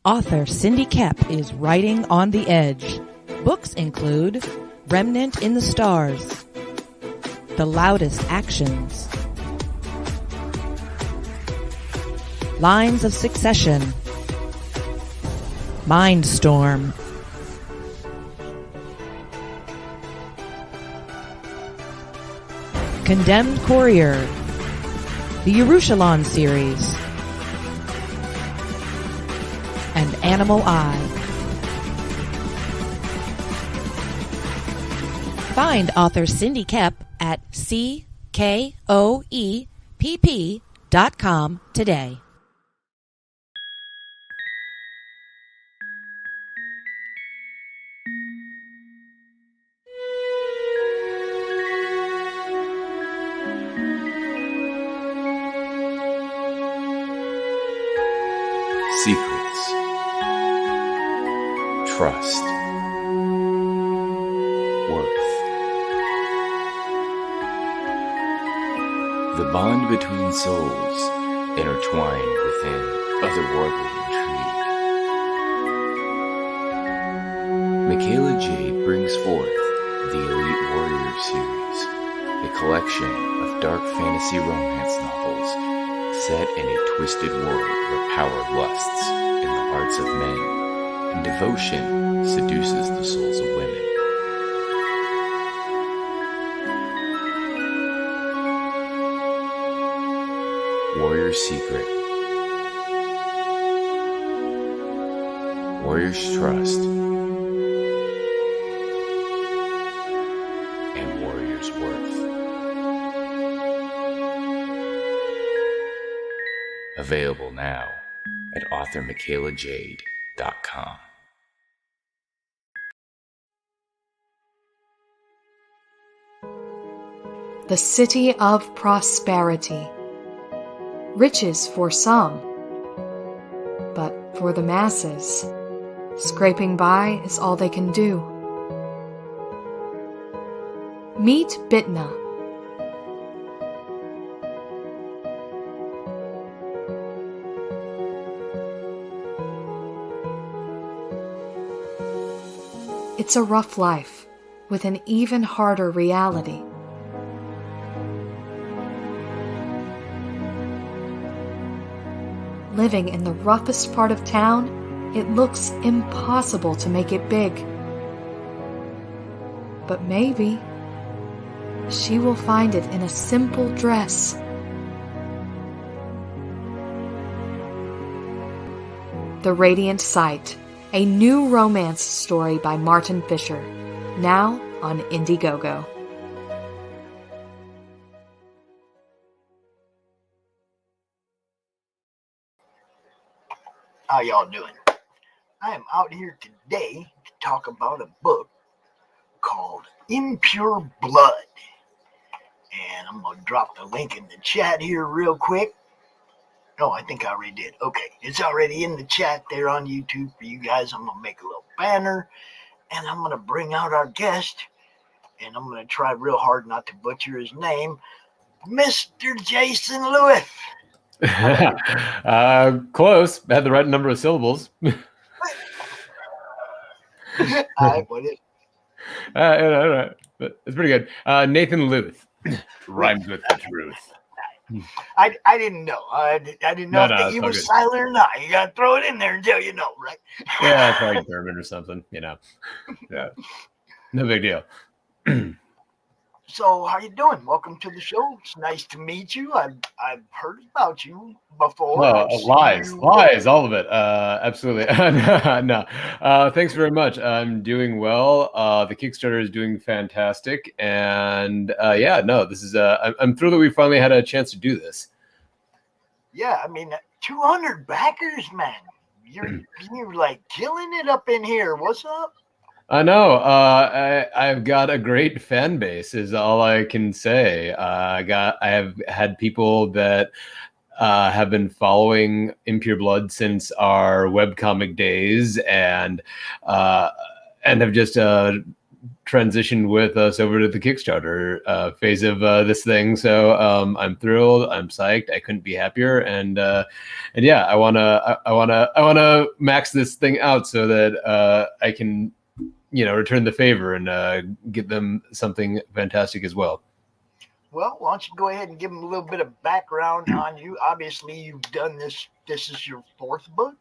Author Cindy Kep is writing on the edge. Books include Remnant in the Stars, The Loudest Actions, Lines of Succession, Mindstorm, Condemned Courier, the Yerushalayim series, and Animal Eye. Find author Cindy Kep at CKOEPP.com today. Secrets, trust, worth. The bond between souls intertwined within otherworldly intrigue. Michaela Jade brings forth the Elite Warrior series, a collection of dark fantasy romance novels set in a twisted world where power lusts in the hearts of men and devotion seduces the souls of women. Warrior's Secret, Warrior's Trust, and Warrior's Worth. Available now at authormichaelajade.com. The City of Prosperity. Riches for some, but for the masses, scraping by is all they can do. Meet Bitna. It's a rough life, with an even harder reality. Living in the roughest part of town, it looks impossible to make it big. But maybe she will find it in a simple dress. The Radiant Sight, a new romance story by Martin Fisher, now on Indiegogo. How y'all doing? I am out here today to talk about a book called Impure Blood. And I'm going to drop the link in the chat here real quick. No, I think I already did. Okay, it's already in the chat there on YouTube for you guys. I'm going to make a little banner, and I'm going to bring out our guest, and I'm going to try real hard not to butcher his name, Mr. Jason Lueth. Close. Had the right number of syllables. What is But it's pretty good. Nathan Lueth rhymes with the truth. I didn't know. I didn't know if he was silent or not. You got to throw it in there until you know, right? Yeah, it's probably German or something, you know. Yeah, no big deal. So, how you doing? Welcome to the show. It's nice to meet you. I've heard about you before. Well, lies, all of it. Absolutely. No. Thanks very much. I'm doing well. The Kickstarter is doing fantastic, and this is. I'm thrilled that we finally had a chance to do this. Yeah, I mean, 200 backers, man. You're like killing it up in here. What's up? I know. I've got a great fan base, is all I can say. I have had people that have been following Impure Blood since our webcomic days, and have just transitioned with us over to the Kickstarter phase of this thing. So I'm thrilled. I'm psyched. I couldn't be happier. And yeah, I wanna max this thing out so that I can, return the favor and give them something fantastic as well. Well, why don't you go ahead and give them a little bit of background on you? Obviously, you've done this. This is your fourth book?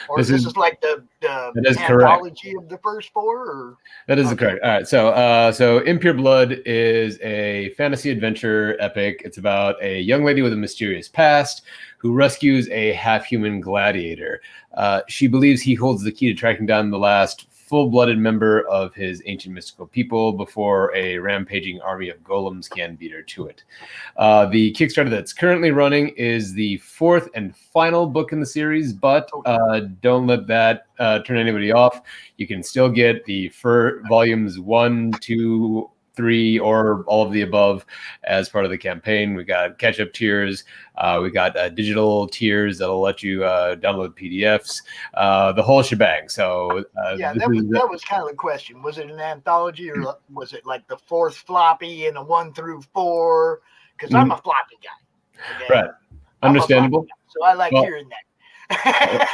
Or this is like the anthology of the first four? Or? That is correct. All right. So Impure Blood is a fantasy adventure epic. It's about a young lady with a mysterious past who rescues a half-human gladiator. She believes he holds the key to tracking down the last full-blooded member of his ancient mystical people before a rampaging army of golems can beat her to it. The Kickstarter that's currently running is the fourth and final book in the series, but don't let that turn anybody off. You can still get the volumes 1, 2, 3, or all of the above as part of the campaign. We got catch-up tiers. We got digital tiers that'll let you download PDFs, the whole shebang. So that was kind of the question. Was it an anthology, or was it like the fourth floppy in a 1 through 4? Because I'm a floppy guy. Okay? Right. Understandable. So I like hearing that.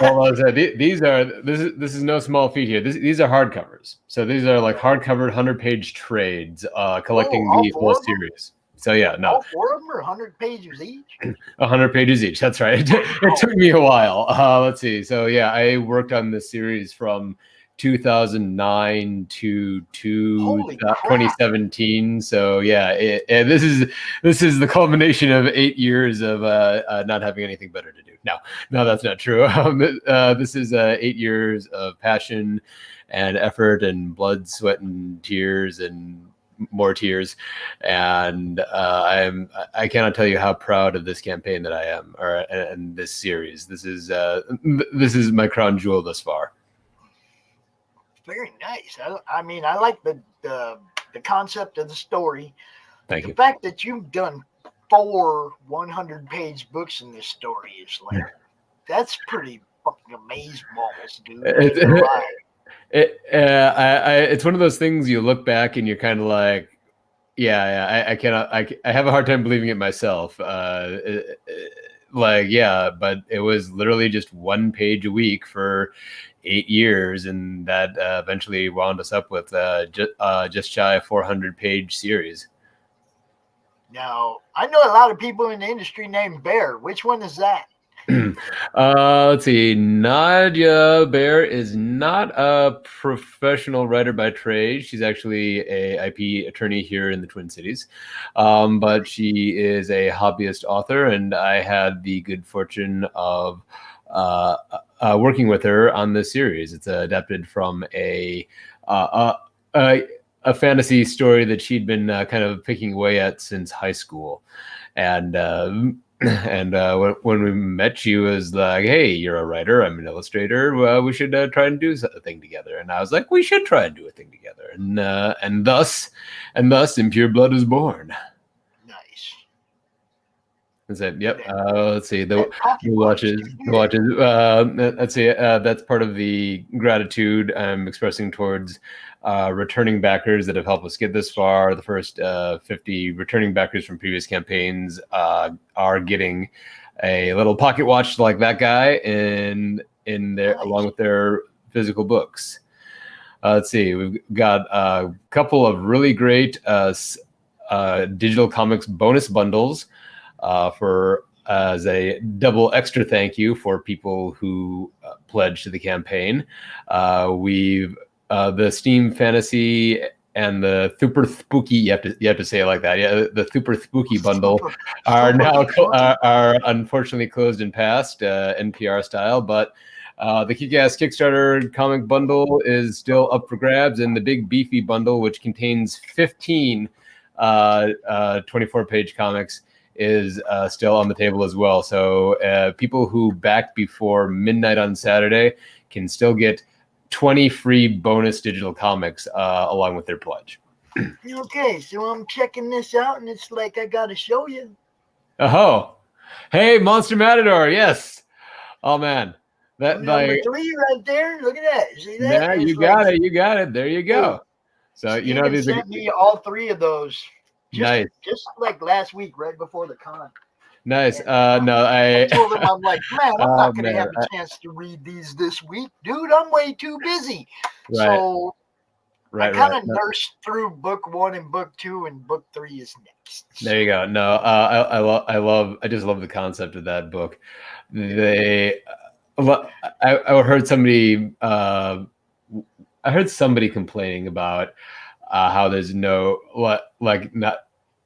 Well, this is no small feat here. These are hardcovers. So these are like hardcover 100-page trades collecting the whole series. So yeah, no. All 4 of them are 100 pages each? 100 pages each. That's right. It took me a while. Let's see. So yeah, I worked on this series from 2009 to 2017. So yeah, this is the culmination of 8 years of not having anything better to do. No, that's not true. This is 8 years of passion and effort and blood, sweat, and tears and more tears. And I cannot tell you how proud of this campaign that I am, and this series. This is my crown jewel thus far. Very nice. I mean, I like the concept of the story. Thank you. The fact that you've done 4 100-page books in this story is like, that's pretty fucking amazeballs, dude. It's one of those things you look back and you're kind of like, I have a hard time believing it myself. But it was literally just 1 page a week for 8 years, and that eventually wound us up with just shy of 400-page series. Now, I know a lot of people in the industry named Bear. Which one is that? Let's see. Nadia Bear is not a professional writer by trade. She's actually a IP attorney here in the Twin Cities, but she is a hobbyist author, and I had the good fortune of working with her on this series. It's adapted from a fantasy story that she'd been kind of picking away at since high school. And when we met, she was like, "Hey, you're a writer. I'm an illustrator. We should try and do a thing together." And I was like, "We should try and do a thing together." And thus, Impure Blood is born. Nice. Is that? Yep. Let's see. The watches. Let's see. That's part of the gratitude I'm expressing towards returning backers that have helped us get this far. The first 50 returning backers from previous campaigns are getting a little pocket watch like that guy in there, along with their physical books. Let's see. We've got a couple of really great digital comics bonus bundles as a double extra thank you for people who pledged to the campaign. We've the Steam Fantasy and the Super Spooky, you have to say it like that. Yeah, the Super Spooky bundle are now are unfortunately closed and passed, NPR style. But the Kick-Ass Kickstarter comic bundle is still up for grabs, and the big beefy bundle, which contains 15 24-page comics, is still on the table as well. So people who backed before midnight on Saturday can still get 20 free bonus digital comics along with their pledge. Okay, so I'm checking this out, and it's like I gotta show you. Oh, hey, Monster Matador, yes. Oh man, that number 3 right there. Look at that. See that? Yeah, you got it. There you go. So Steven these are sent me all 3 of those. nice. Just like last week, right before the con. Nice. And, No, I told him, I'm like, man, I'm oh not going to man, have a chance to read these this week, dude. I'm way too busy. right, So I right. kind of No, nursed through book 1 and book 2, and book 3 is next. there you go. No, I just love the concept of that book. They, I heard somebody, I heard somebody complaining about how there's no like not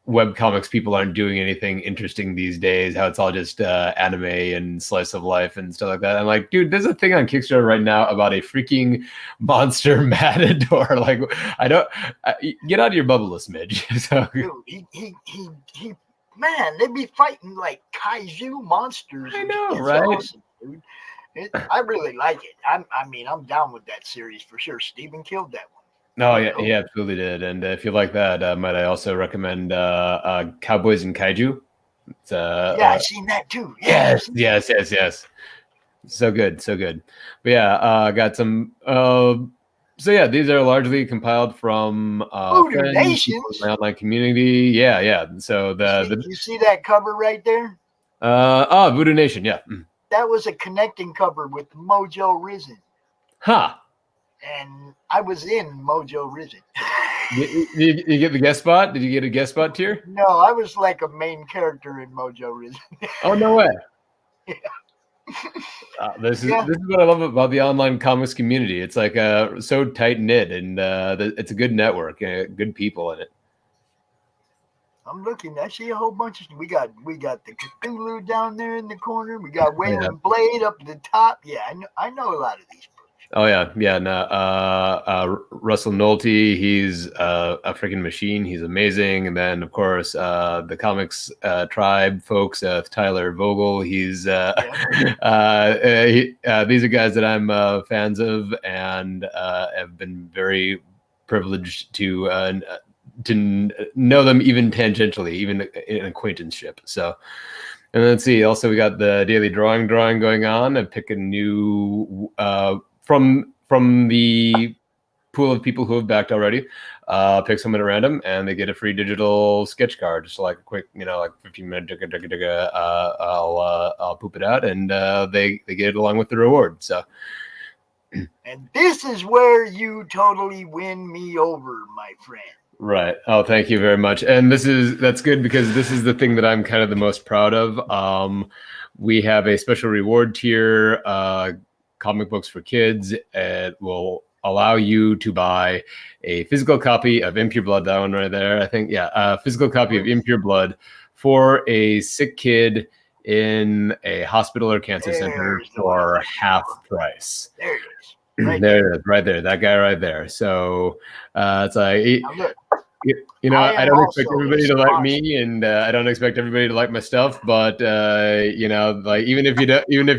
web comics people aren't doing anything interesting these days, how it's all just anime and slice of life and stuff like that. I'm like, dude, there's a thing on Kickstarter right now about a freaking monster matador. Like, get out of your bubble, Smidge. So, Dude, he man, they be fighting like kaiju monsters. I know, It's right? awesome, dude. I really like it. I'm down with that series for sure. Steven killed that one. No, yeah, he absolutely did. And if you like that, might I also recommend Cowboys and Kaiju? It's, Yeah, I've seen that too. Yeah, yes. So good, so good. But yeah, got some. So yeah, these are largely compiled from friends, people in my online community. Yeah. So you see that cover right there? Voodoo Nation. Yeah. That was a connecting cover with Mojo Risen. Huh. And I was in Mojo Risen. You get the guest spot? Did you get a guest spot tier? No, I was like a main character in Mojo Risen. Oh, no way. Yeah. This is what I love about the online comics community. It's like so tight knit, and it's a good network, good people in it. I'm looking. I see a whole bunch of. We got the Cthulhu down there in the corner. We got Wailing Blade up at the top. Yeah, I know a lot of these. Oh yeah. No, Russell Nolte, he's a freaking machine. He's amazing. And then of course the comics tribe folks, Tyler Vogel. He's these are guys that I'm fans of and have been very privileged to know them even tangentially, even in acquaintanceship. So. And let's see. Also, we got the daily drawing going on. I pick a new from the pool of people who have backed already. Pick someone at random, and they get a free digital sketch card, just like a quick, like 15-minute. I'll poop it out, and they get it along with the reward. So. And this is where you totally win me over, my friend. Right. Oh, thank you very much. And that's good because this is the thing that I'm kind of the most proud of. We have a special reward tier, comic books for kids. It will allow you to buy a physical copy of Impure Blood. That one right there, I think. Yeah, a physical copy of Impure Blood for a sick kid in a hospital or cancer center for half price. There it is. Right there, that guy right there. So it's like, I don't expect everybody to like me, and I don't expect everybody to like my stuff. But like even if you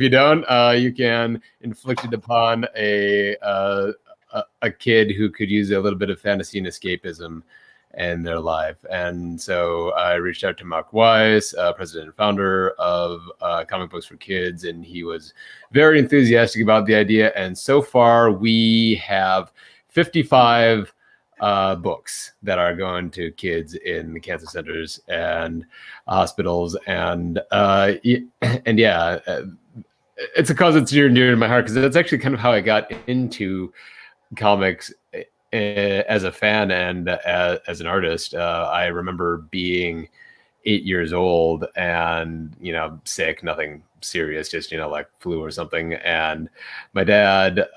don't, you can inflict it upon a kid who could use a little bit of fantasy and escapism in their life. And so I reached out to Mark Weiss, president and founder of Comic Books for Kids, and he was very enthusiastic about the idea. And so far, we have 55 books that are going to kids in the cancer centers and hospitals. And it's a cause that's near and dear to my heart because that's actually kind of how I got into comics as a fan and as an artist. I remember being 8 years old and, sick, nothing serious, just, like flu or something. And my dad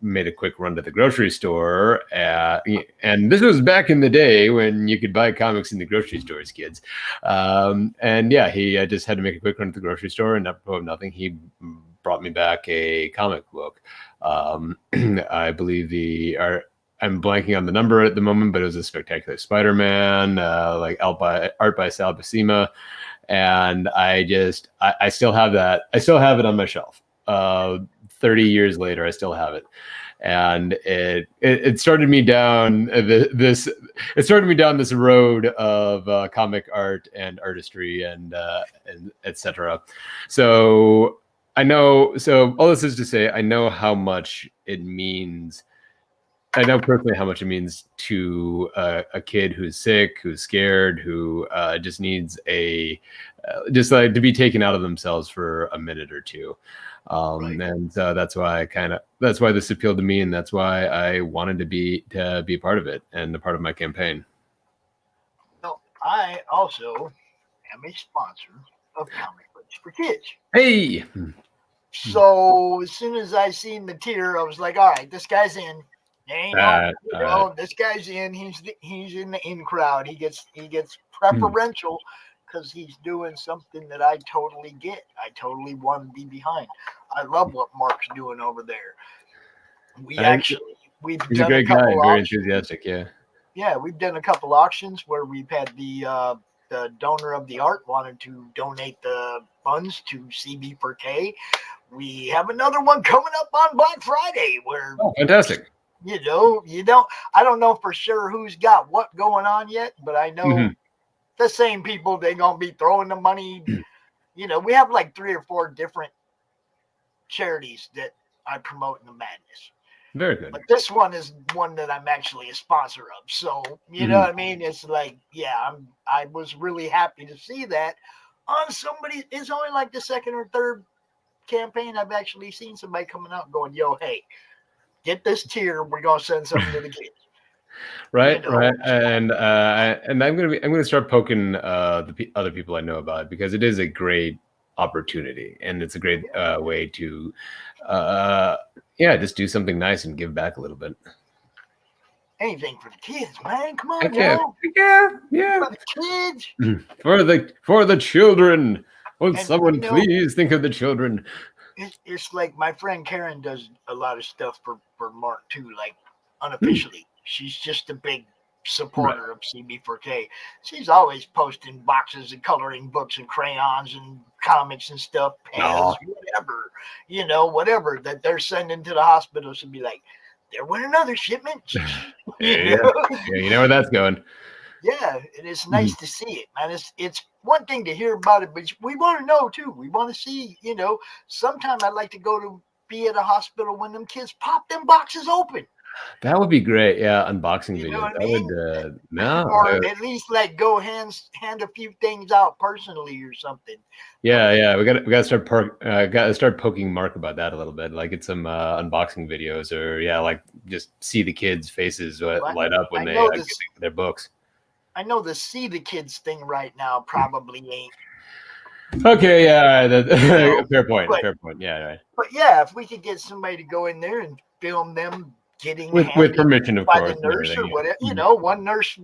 made a quick run to the grocery store. And this was back in the day when you could buy comics in the grocery stores, kids. He just had to make a quick run to the grocery store, and apropos of nothing, he brought me back a comic book. I believe I'm blanking on the number at the moment, but it was a Spectacular Spider-Man, like art by Sal Buscema. And I still have that. I still have it on my shelf. 30 years later, I still have it. And it started me down this road of comic art and artistry and etc. So I know. So all this is to say, I know how much it means I know personally how much it means to a kid who's sick, who's scared, who just needs just like to be taken out of themselves for a minute or two. Right. And that's why that's why this appealed to me, and that's why I wanted to be a part of it and a part of my campaign. Well, I also am a sponsor of Comic Books for Kids. Hey, So as soon as I seen the tier, I was like, all right, this guy's in. Ain't no, this guy's in. He's in the in crowd. He gets preferential because he's doing something that I totally get. I totally want to be behind. I love what Mark's doing over there. We've he's a done great couple guy, very auctions. enthusiastic. Yeah. Yeah, we've done a couple auctions where we've had the donor of the art wanted to donate the funds to CB4K. We have another one coming up on Black Friday where Fantastic. you don't. I don't know for sure who's got what going on yet, but I know the same people. They're gonna be throwing the money. We have like 3 or 4 different charities that I promote in the madness. Very good. But this one is one that I'm actually a sponsor of. So you know what I mean? It's like, yeah, I was really happy to see that on somebody. It's only like the second or third campaign I've actually seen somebody coming out going, yo, hey, get this tier. We're gonna send something to the kids. Right. And I'm gonna start poking the other people I know about it, because it is a great opportunity, and it's a great way to just do something nice and give back a little bit. Anything for the kids, man. Come on, yeah. For the kids. For the children. Will And, someone please think of the children? It's like my friend Karen does a lot of stuff for Mark too, like unofficially. She's just a big supporter of CB4K. She's always posting boxes and coloring books and crayons and comics and stuff, pens, whatever that they're sending to the hospital. She'll be like, there went another shipment. You know where that's going. Yeah, and it's nice to see it, man. It's one thing to hear about it, but we want to know too. We want to see, sometimes I'd like to be at a hospital when them kids pop them boxes open. That would be great. Yeah, unboxing You videos. know what I mean? Or at least like go hand a few things out personally or something. Yeah. We got to start poking Mark about that a little bit. Like get some unboxing videos, or like just see the kids' faces light up when they get their books. I know the see the kids thing right now probably ain't. Okay, yeah, fair point. Fair point. Yeah, right. But yeah, if we could get somebody to go in there and film them getting with permission, of by course, the nurse or whatever, one nurse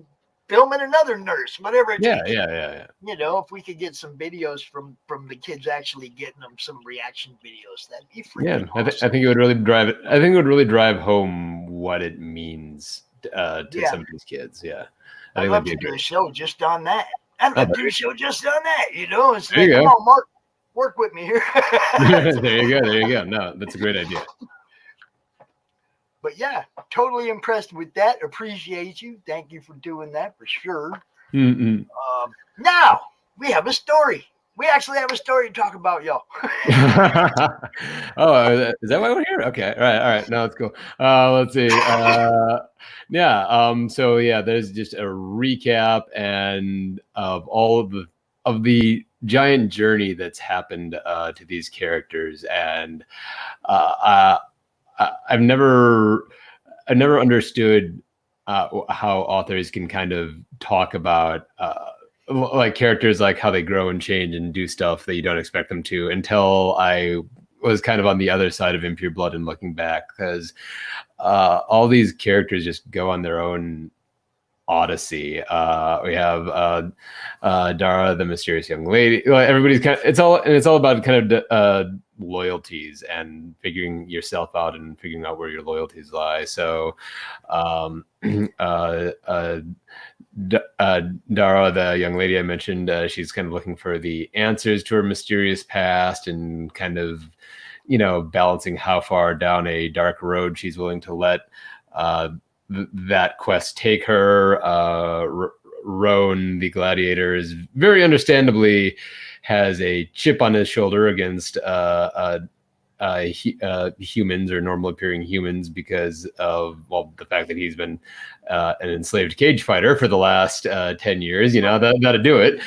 filming another nurse, whatever it takes. Yeah. If we could get some videos from the kids actually getting them some reaction videos, that'd be freaking awesome. I think it would really drive it. I think it would really drive home what it means to some of these kids. Yeah. I'd love to do a show just on that. It's like, come on, Mark, work with me here. There you go. No, that's a great idea. But yeah, totally impressed with that. Appreciate you. Thank you for doing that for sure. Now we have a story. We actually have a story to talk about, y'all. Oh, is that why we're here? Okay. All right. No, that's cool. Let's see. So there's just a recap and of all of the giant journey that's happened to these characters, and I've never understood how authors can kind of talk about like characters, like how they grow and change and do stuff that you don't expect them to, until I was kind of on the other side of Impure Blood and looking back, because all these characters just go on their own odyssey. We have Dara, the mysterious young lady. Everybody's it's all about kind of loyalties and figuring yourself out and figuring out where your loyalties lie. So Dara, the young lady I mentioned, she's kind of looking for the answers to her mysterious past, and kind of balancing how far down a dark road she's willing to let that quest take her. Roan, the gladiator, is very understandably has a chip on his shoulder against humans or normal appearing humans because of, well, the fact that he's been an enslaved cage fighter for the last 10 years, that'll do it.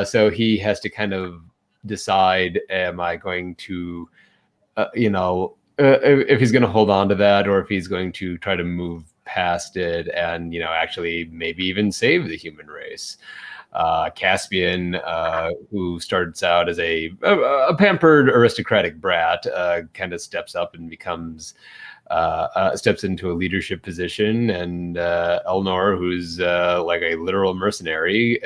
So he has to kind of decide, am I going to, if he's going to hold on to that, or if he's going to try to move past it and, actually maybe even save the human race. Caspian, who starts out as a pampered aristocratic brat, kind of steps up and becomes steps into a leadership position, and Elnor, who's like a literal mercenary,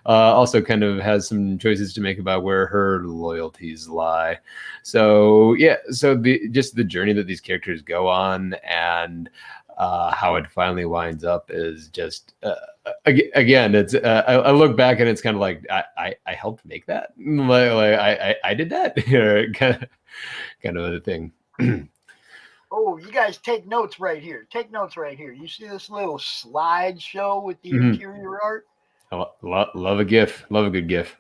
also kind of has some choices to make about where her loyalties lie. So the journey that these characters go on, and how it finally winds up is just again, it's I look back and it's kind of like I helped make that, like I did that, kind of a thing. Oh, you guys take notes right here. Take notes right here. You see this little slideshow with the interior art? Love a GIF. Love a good GIF.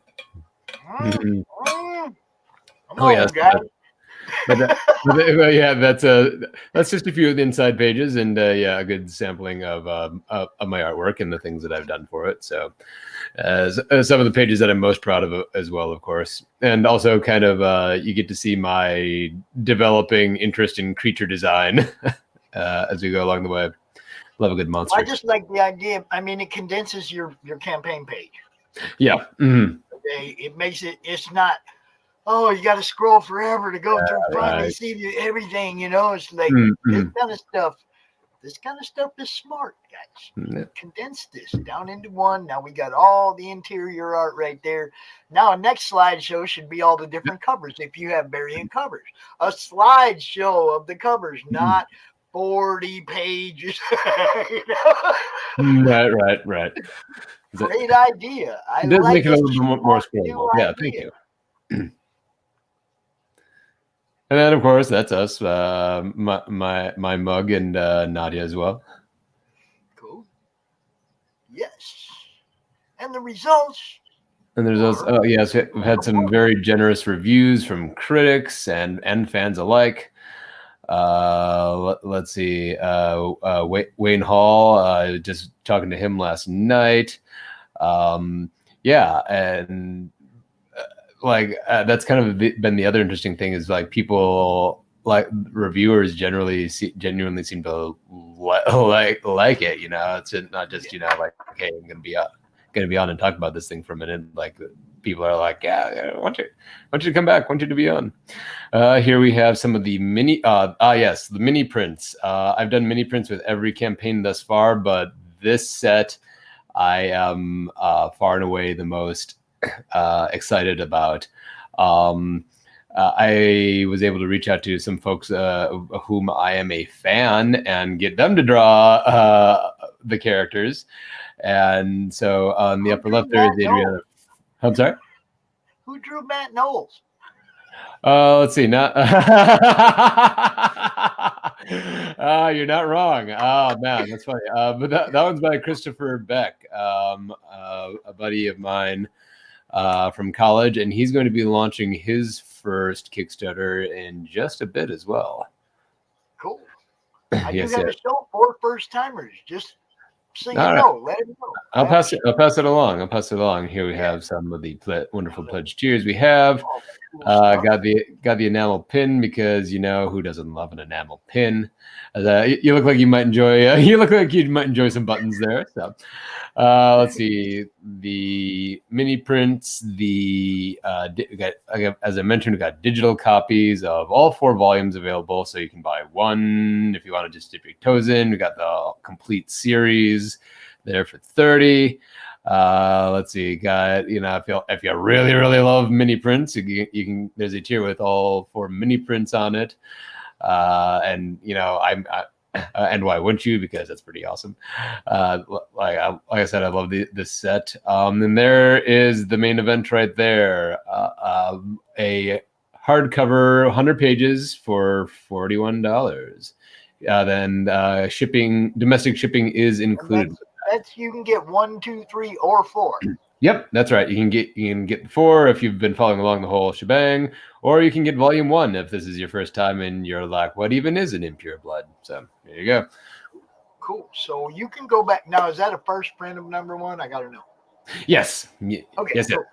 Come Oh on, yes, guys. yeah, that's just a few of the inside pages, and a good sampling of my artwork and the things that I've done for it. So, some of the pages that I'm most proud of as well, of course, and also kind of you get to see my developing interest in creature design as we go along the way. Love a good monster. I just like the idea. I mean, it condenses your campaign page. Yeah. It makes it. It's not. Oh, you got to scroll forever to go through finally see everything. It's like this kind of stuff. This kind of stuff is smart, guys. Condense this down into one. Now we got all the interior art right there. Now, next slideshow should be all the different covers if you have variant covers. A slideshow of the covers, not 40 pages. Right. Great idea. It does make it a little bit more scrollable. Yeah, thank you. And then, of course, that's us, my mug, and Nadia as well. Cool. Yes. And the results. And there's those. Oh, yes, we've had some very generous reviews from critics and fans alike. Let's see. Wayne Hall. Just talking to him last night. Yeah, and. That's kind of been the other interesting thing is like people, like reviewers genuinely seem to like it. It's not just like, okay, I'm gonna be on and talk about this thing for a minute. Like people are like, yeah, I want you to come back, want you to be on. Here we have some of the mini the mini prints. I've done mini prints with every campaign thus far, but this set I am far and away the most excited about. I was able to reach out to some folks of whom I am a fan and get them to draw the characters. And so on the upper left there is Adriana. I'm sorry? Who drew Matt Knowles? Let's see. Not you're not wrong. Oh man, that's funny. But that one's by Christopher Beck, a buddy of mine from college, and he's going to be launching his first Kickstarter in just a bit as well. Cool. I do have a show for first timers. Just so you know, let him know. I'll pass it along. Here we have some of the wonderful pledge tiers we have. Got the enamel pin, because who doesn't love an enamel pin? You look like you might enjoy. You look like you might enjoy some buttons there. So, let's see the mini prints. As I mentioned, we got digital copies of all 4 volumes available, so you can buy one if you want to just dip your toes in. We got the complete series there for $30. Let's see, got if you really love mini prints, you can there's a tier with all 4 mini prints on it, and and why wouldn't you? Because that's pretty awesome. Like I said, I love this set. And there is the main event right there, a hardcover 100 pages for $41. Then domestic shipping is included. That's you can get 1, 2, 3, or 4. Yep, that's right. You can get 4 if you've been following along the whole shebang, or you can get volume 1 if this is your first time and you're like, what even is an impure blood? So there you go. Cool. So you can go back now. Is that a first print of number 1? I gotta know. Yes. Okay. Yes. Cool.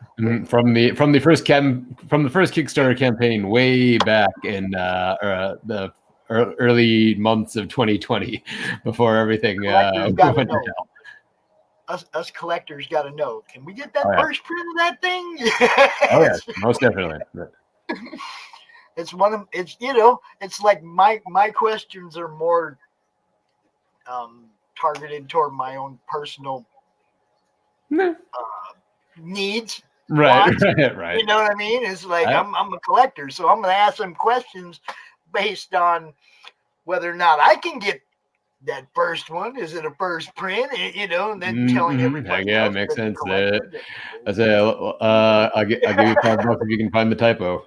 From the first Kickstarter campaign way back in the early months of 2020, before everything Collectors went gotta to know. hell. Us collectors got to know. Can we get that Oh, yeah. first print of that thing? Oh yeah, most definitely. It's one of it's it's like my questions are more targeted toward my own personal needs. Right, wants. right. You know what I mean? It's like I'm a collector, so I'm gonna ask them questions based on whether or not I can get that first one. Is it a first print? And then telling everybody yeah, else it makes that's a sense. collector I say, I'll give you $5 if you can find the typo.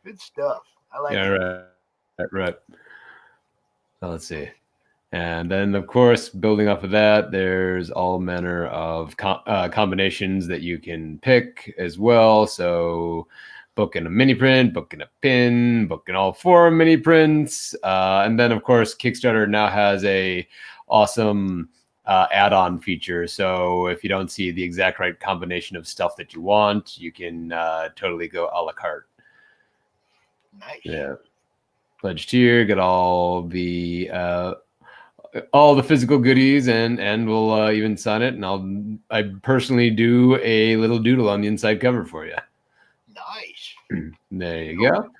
good stuff. I like Yeah, it. right. So let's see. And then, of course, building off of that, there's all manner of combinations that you can pick as well. So booking a mini print, booking a pin, booking all 4 mini prints. And then, of course, Kickstarter now has a awesome add-on feature. So if you don't see the exact right combination of stuff that you want, you can totally go a la carte. Nice. Yeah. Pledge tier, get all the physical goodies, and we'll even sign it, and I personally do a little doodle on the inside cover for you. Nice. There you go.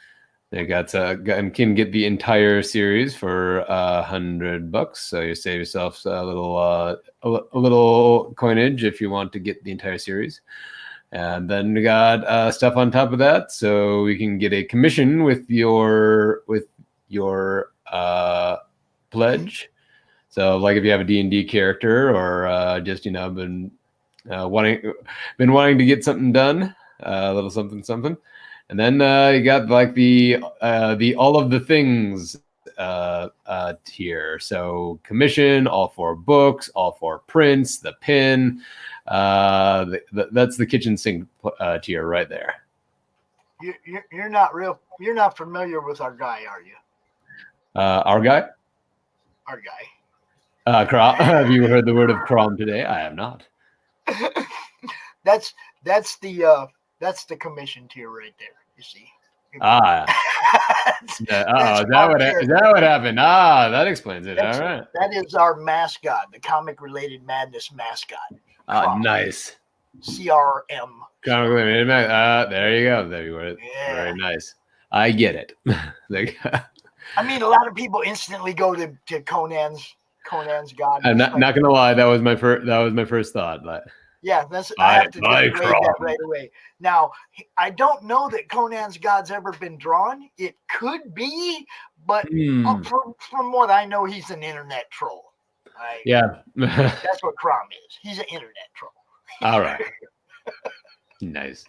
They and can get the entire series for $100, so you save yourself a little coinage if you want to get the entire series. And then we got stuff on top of that, so we can get a commission with your pledge. So, like if you have a D&D character, or just been wanting to get something done, a little something, and then you got like the all of the things tier. So commission, all 4 books, all 4 prints, the pin. That's the kitchen sink tier right there. You're not familiar with our guy, are you? Our guy? Our guy. Have you heard the word of Crom today? I have not. That's the commission tier right there. You see. Is that what happened? That explains it. All right. That is our mascot, the comic related madness mascot. Nice. CRM. Comic related there you go. There you were. Yeah. Very nice. I get it. I mean, a lot of people instantly go to Conan's God. I'm not gonna lie. That was my first thought. But yeah, I have to grade that right away. Now, I don't know that Conan's God's ever been drawn. It could be, but from what I know, he's an internet troll. Yeah, that's what Crom is. He's an internet troll. All right. Nice.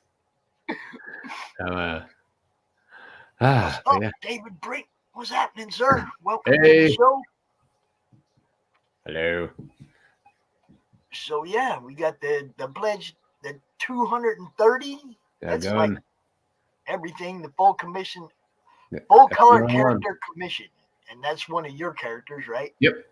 Yeah. David Brink, what's happening, sir? Welcome to the show. Hello. So yeah, we got the pledge, the 230. That's like everything, the full commission, full color character commission, and that's one of your characters, right? Yep.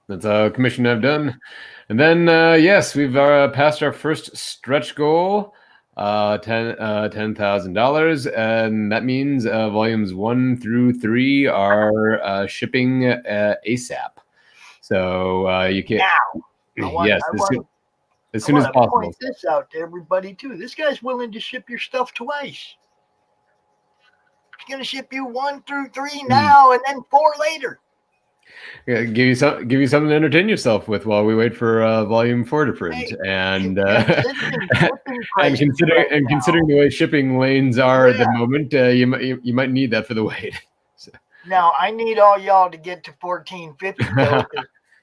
That's a commission I've done, and then yes, we've passed our first stretch goal, $10,000, and that means volumes 1 through 3 are shipping ASAP. So you can as soon as possible. Point this out to everybody too. This guy's willing to ship your stuff twice. He's gonna ship you 1 through 3 now, and then 4 later. Yeah, give you something to entertain yourself with while we wait for volume 4 to print. And considering the way shipping lanes are at the moment, you might need that for the wait. So. Now I need all y'all to get to 1450 though.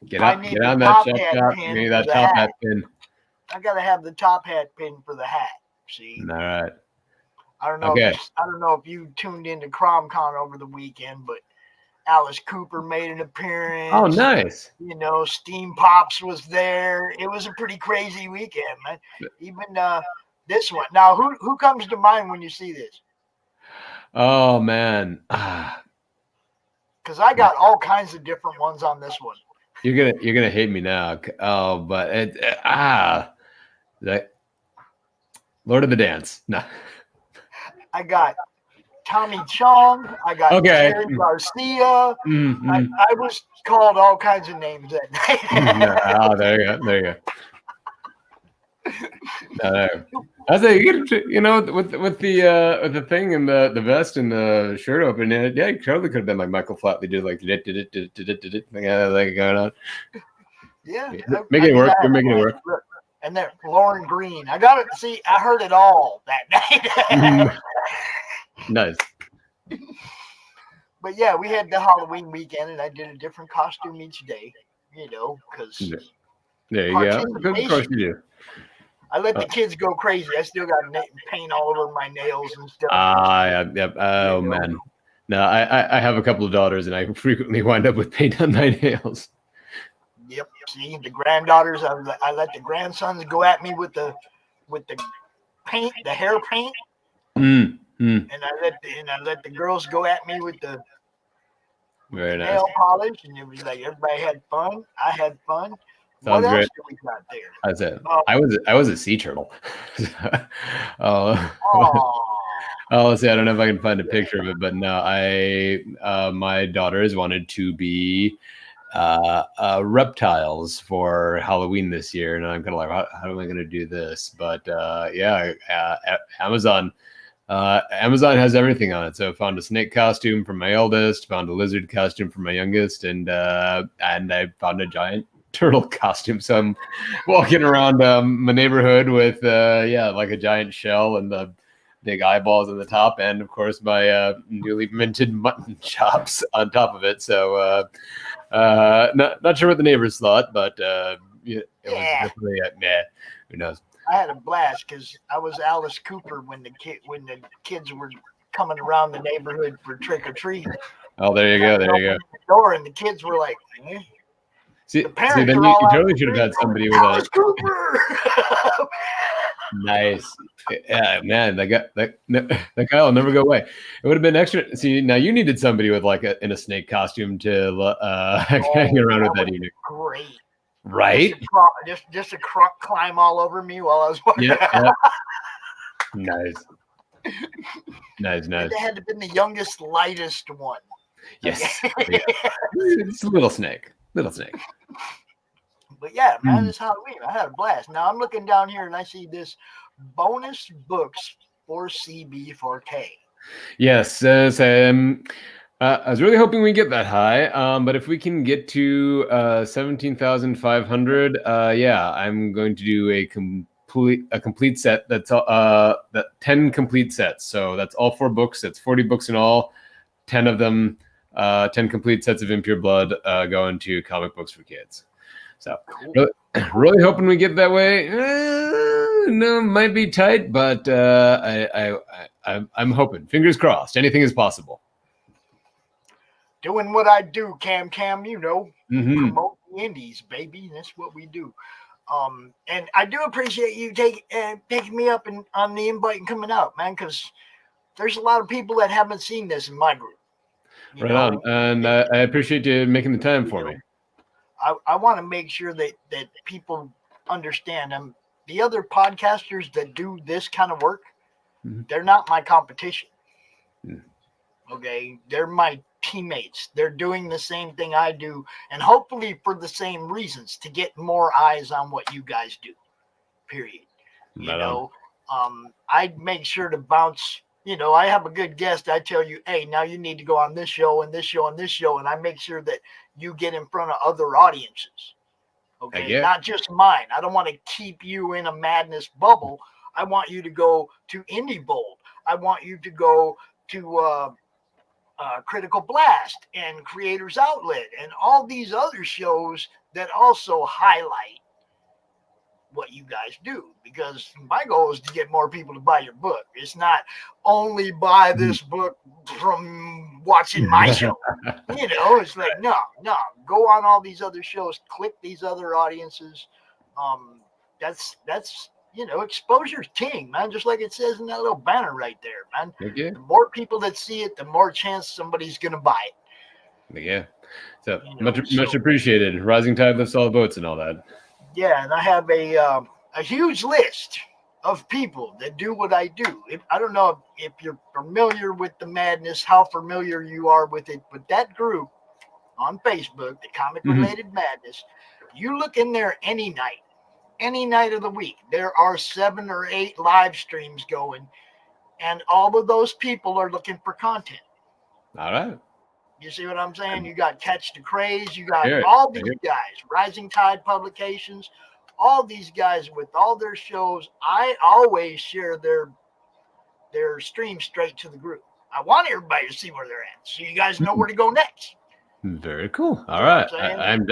Get on that shop. Give me that top hat pin. I gotta have the top hat pin for the hat. See. All right. I don't know. I don't know if you tuned into CromCon over the weekend, but Alice Cooper made an appearance. Oh, nice. You know, Steam Pops was there. It was a pretty crazy weekend, man. Even this one. Now, who comes to mind when you see this? Oh man, Because I got all kinds of different ones on this one. you're gonna hate me now. Oh, but that Lord of the Dance. No. I got Tommy Chong. I got Okay. Jerry Garcia. Mm-hmm. I was called all kinds of names that night. Oh, there you go. There you go. I say you know with the thing and the vest and the shirt open, and yeah, it totally could have been like Michael Flatley did like like going on. Yeah, Make it work. You're making it work. And then Lauren Green. I got it. See, I heard it all that night. Nice. But yeah, we had the Halloween weekend, and I did a different costume each day. You know, because there you go. Of course you do. I let the kids go crazy. I still got paint all over my nails and stuff. Yep. Oh man. No, I have a couple of daughters, and I frequently wind up with paint on my nails. Yep. See, the granddaughters, I let the grandsons go at me with the paint, the hair paint. And I let the girls go at me with the very nice nail polish, and it was like everybody had fun. I had fun. Sounds what else great. do we got there? I said I was a sea turtle. Let's see. I don't know if I can find a picture of it, but no, my daughters wanted to be reptiles for Halloween this year, and I'm kind of like, how am I going to do this? But Amazon has everything on it. So I found a snake costume for my eldest, found a lizard costume for my youngest, and I found a giant turtle costume. So I'm walking around my neighborhood with like a giant shell and the big eyeballs on the top, and of course my newly minted mutton chops on top of it. So not sure what the neighbors thought, but it was definitely who knows. I had a blast because I was Alice Cooper when the kids were coming around the neighborhood for trick or treat. Oh, there you go. There you go. The door, and the kids were like, eh. See, then you totally should have had somebody with Alice Cooper. Nice. Yeah, man, that guy will never go away. It would have been extra. See, now you needed somebody with like in a snake costume to hang around with that evening. Great. Right? Just to climb all over me while I was walking. Yeah. Nice. Nice. It had to have been the youngest, lightest one. Yes. Yeah. It's a little snake. But yeah, man, it's Halloween. I had a blast. Now I'm looking down here and I see this bonus books for CB4K. Yes. I was really hoping we get that high, but if we can get to 17,500, I'm going to do a complete set. That's that 10 complete sets. So that's all 4 books. That's 40 books in all. 10 of them, 10 complete sets of Impure Blood going to comic books for kids. So really hoping we get that way. No, might be tight, but I'm hoping. Fingers crossed. Anything is possible. Doing what I do, Cam, you know, promote the indies, baby. That's what we do. And I do appreciate you taking me up on the invite and coming out, man, because there's a lot of people that haven't seen this in my group. Right on. And I appreciate you making the time for me. I want to make sure that people understand them. The other podcasters that do this kind of work, they're not my competition. Okay, they're my teammates. They're doing the same thing I do, and hopefully for the same reasons, to get more eyes on what you guys do. Period. I'd make sure to bounce. I have a good guest. I tell you, hey, now you need to go on this show and this show and this show, and I make sure that you get in front of other audiences. Okay, not just mine. I don't want to keep you in a madness bubble. I want you to go to Indie Bold. I want you to go to Critical Blast and Creators Outlet and all these other shows that also highlight what you guys do, because my goal is to get more people to buy your book. It's not only buy this book from watching my show. It's like, no, go on all these other shows, click these other audiences. That's exposure's king, man. Just like it says in that little banner right there, man. Okay. The more people that see it, the more chance somebody's gonna buy it. Yeah. So much appreciated. Rising tide lifts all boats and all that. Yeah, and I have a huge list of people that do what I do. I don't know if you're familiar with the madness, how familiar you are with it, but that group on Facebook, the Comic Related Madness, you look in there any night of the week, there are 7 or 8 live streams going, and all of those people are looking for content. All right. You see what I'm saying? You got Catch the Craze, you got all these guys, Rising Tide Publications, all these guys with all their shows. I always share their stream straight to the group. I want everybody to see where they're at, so you guys know where to go next. Very cool. All right. I'm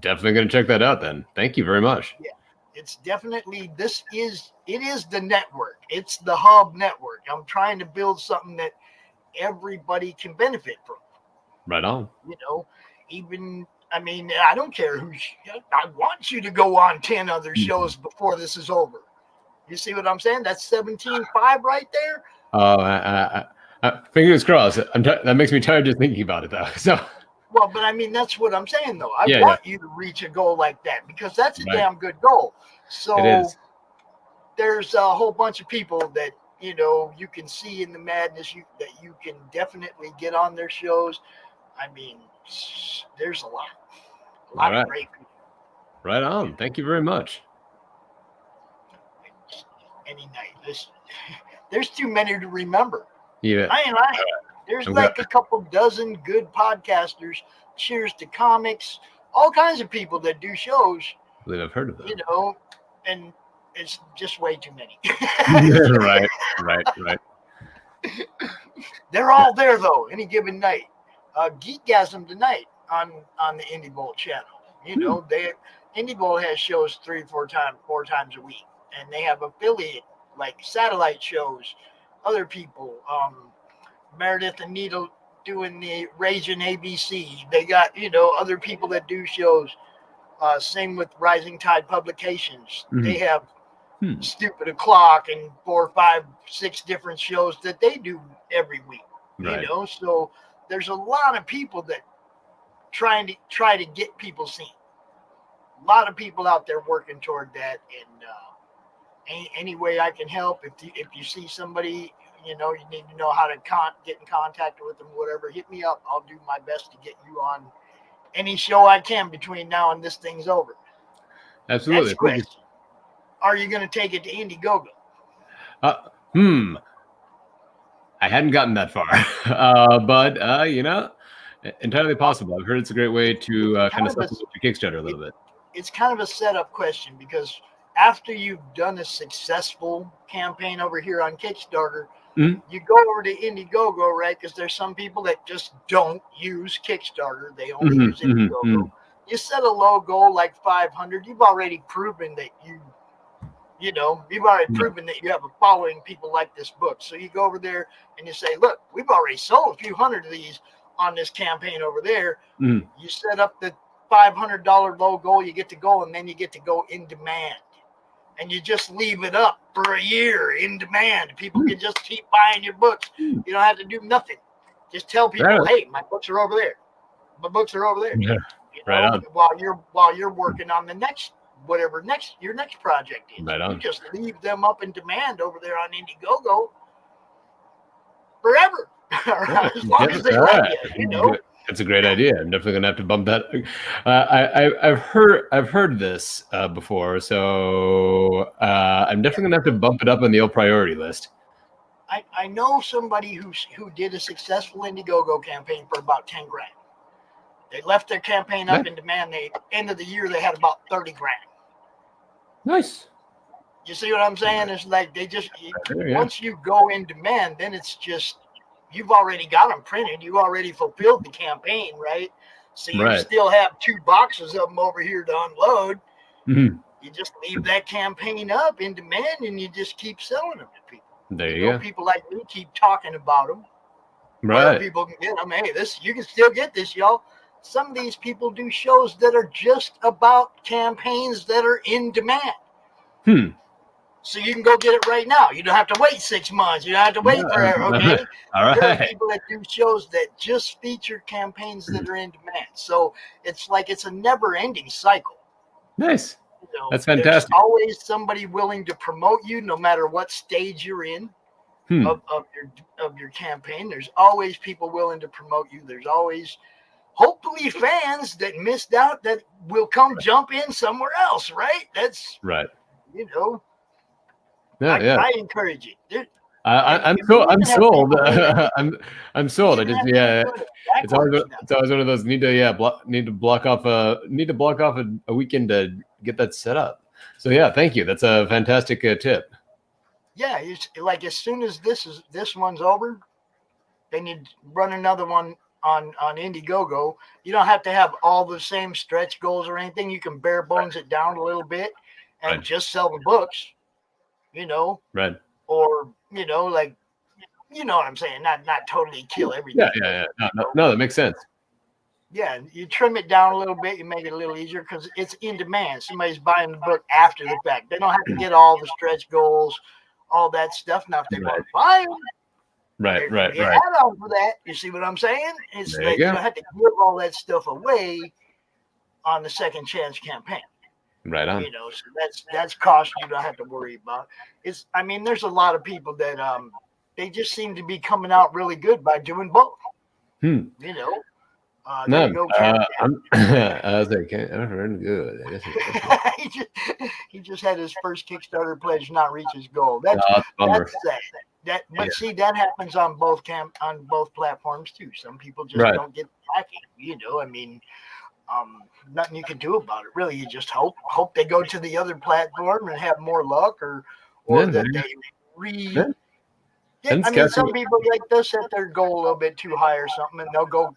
definitely going to check that out then. Thank you very much. Yeah, it's definitely, it is the network. It's the hub network. I'm trying to build something that everybody can benefit from. Right on. I don't care I want you to go on 10 other shows before this is over. You see what I'm saying? That's 17.5 right there. Fingers crossed. That makes me tired just thinking about it though. So. Well, but that's what I'm saying though. I want you to reach a goal like that because that's a damn good goal. So there's a whole bunch of people that, you can see in the madness that you can definitely get on their shows. There's a lot of great people. Right on. Thank you very much. Any night. There's too many to remember. Yeah. There's a couple dozen good podcasters. Cheers to Comics. All kinds of people that do shows. I believe I've heard of them. And it's just way too many. Right. They're all there though, any given night. Geekgasm tonight on the Indie Bolt channel. Indie Bolt has shows 4 times a week, and they have affiliate like satellite shows. Other people, Meredith and Needle doing the Raging ABC. They got other people that do shows. Same with Rising Tide Publications. They have Stupid O'Clock and 4, 5, 6 different shows that they do every week. Right. So there's a lot of people that try to get people seen. A lot of people out there working toward that, and any way I can help. If you see somebody, you need to know how to get in contact with them, whatever, hit me up. I'll do my best to get you on any show I can between now and this thing's over. Absolutely. Next question. Are you going to take it to Indiegogo? I hadn't gotten that far, but entirely possible. I've heard it's a great way to kind of supplement your Kickstarter a little bit. It's kind of a setup question because after you've done a successful campaign over here on Kickstarter, you go over to Indiegogo, right? Because there's some people that just don't use Kickstarter; they only use Indiegogo. You set a low goal like 500. You've already proven that you've already proven that you have a following. People like this book, so you go over there and you say, "Look, we've already sold a few hundred of these on this campaign over there." You set up the $500 low goal. You get to go, and then you get to go in demand. And you just leave it up for a year in demand. People can just keep buying your books. You don't have to do nothing. Just tell people, "Hey, my books are over there. My books are over there." Yeah. Right on. While you're working on the your next project is. Right on. You just leave them up in demand over there on Indiegogo forever. As long as they like it, That's a great idea. I'm definitely gonna have to bump that. I've heard this before, so I'm definitely gonna have to bump it up on the old priority list. I know somebody who did a successful Indiegogo campaign for about 10 grand. They left their campaign up in demand. End of the year they had about 30 grand. Nice. You see what I'm saying? It's like once you go in demand, then it's just. You've already got them printed. You already fulfilled the campaign, right? So you still have 2 boxes of them over here to unload. You just leave that campaign up in demand, and you just keep selling them to people. There you go. People like me keep talking about them. Other Right. people can get them. Hey, you can still get this, y'all. Some of these people do shows that are just about campaigns that are in demand. Hmm. So you can go get it right now. You don't have to wait 6 months. You don't have to wait forever. Okay. All There are right. people that do shows that just feature campaigns that are in demand. So it's like it's a never-ending cycle. Nice. You know, That's there's fantastic. always somebody willing to promote you, no matter what stage you're in Hmm. of your campaign. There's always people willing to promote you. There's always hopefully fans that missed out that will come jump in somewhere else, right? That's Right. you know, Yeah. Yeah. I encourage it. I'm We so even I'm have sold. people doing I'm we sold. I even just have people yeah. doing it It's always backwards now. it's always one of those need to block off a weekend to get that set up. So yeah, thank you. That's a fantastic tip. Yeah, it's like as soon as this one's over, then you run another one on Indiegogo. You don't have to have all the same stretch goals or anything. You can bare bones it down a little bit and Right. just sell the books, you know, Right. or like you know what I'm saying. Not totally kill everything. Yeah. No, that makes sense. Yeah, you trim it down a little bit. You make it a little easier because it's in demand. Somebody's buying the book after the fact. They don't have to get all the stretch goals, all that stuff. Now, if they want to buy them, Right. you add on for that. You see what I'm saying? It's There you like you go. don't have to give all that stuff away on the second chance campaign. Right on. So that's cost you don't have to worry about. There's a lot of people that they just seem to be coming out really good by doing both. Hmm. There No, you go, Cam. I was like, I'm good. I guess. he just had his first Kickstarter pledge not reach his goal. That's Oh, that's a bummer. sad. See, that happens on both platforms too. Some people just Right. don't get backing. Nothing you can do about it. Really, you just hope they go to the other platform and have more luck, or Yeah, that they Yeah. some people like to set their goal a little bit too high or something, and they'll go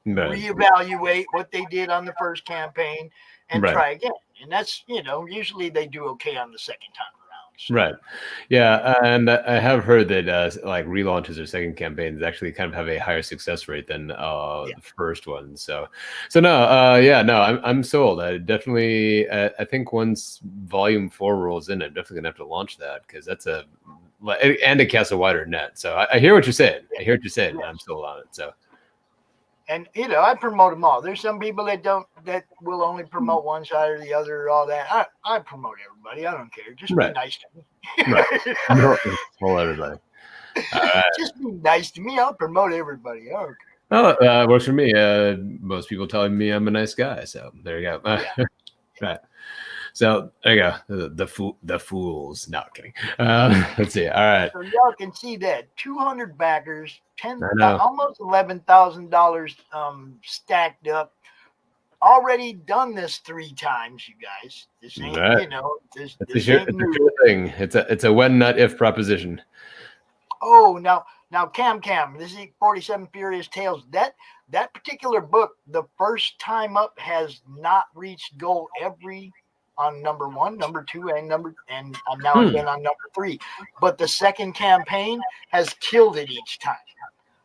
Right. reevaluate what they did on the first campaign and Right. try again. And that's usually they do okay on the second time around. So. Right. Yeah, and I have heard that like relaunches or second campaigns actually kind of have a higher success rate than the first one. So no, I'm sold. I definitely, I think once Volume 4 rolls in, I'm definitely gonna have to launch that because that's and it casts a wider net. So I hear what you're saying. I hear what you're saying. And I'm sold on it. So. And I promote them all. There's some people that will only promote one side or the other, or all that. I promote everybody. I don't care. Just be nice to me. Right. Well, everybody. All right. Just be nice to me. I'll promote everybody. I don't care. Oh, works for me. Most people telling me I'm a nice guy, so there you go. Right. So there you go. The fools. No, I'm kidding. Let's see. All right. So y'all can see that 200 backers, almost $11,000 stacked up. Already done this 3 times, you guys. This ain't this it's ain't a new. sure thing. It's a when not if proposition. Oh, now Cam, this is 47 Furious Tales. That particular book, the first time up, has not reached goal on number 1, number 2, and now again on number 3. But the second campaign has killed it each time.